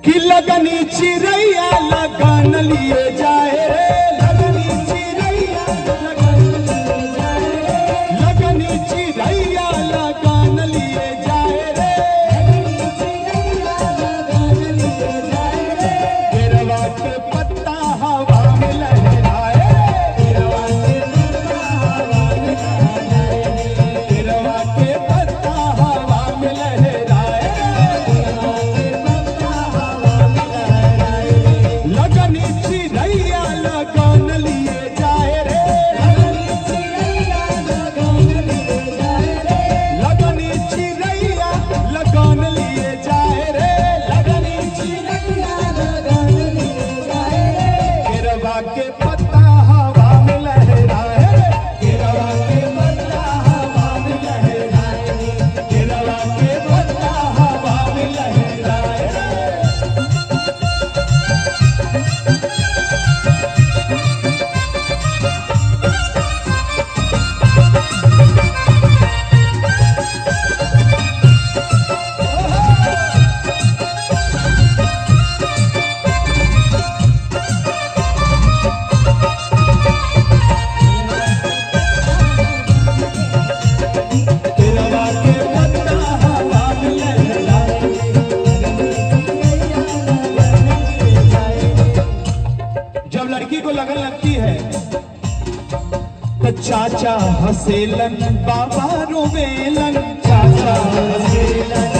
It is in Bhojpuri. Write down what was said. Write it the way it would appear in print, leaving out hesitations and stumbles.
कि लगनी चिड़ैया लगन लिए जाए रे, लगनी चिड़ैया लगनी चिड़ैया लगन लिए जाए रे, केरवा के पत्ता हवा में लहराए, केरवा के पत्ता हवा में लहराए, लगनी चिड़ैया लगन लिए जाए रे, लगनी चिड़ैया लगन लिए जाए रे, लगनी चिड़ैया केरवा के पत्ता हवा में लहराए, केरवा के पत्ता हवा में लहराए, केरवा के पत्ता हवा में लहराए। केरवा के पत्ता हवा में लहराए, जब लड़की को लगन लगती है तो चाचा हसेलन बाबा रोवेलन, चाचा हसेलन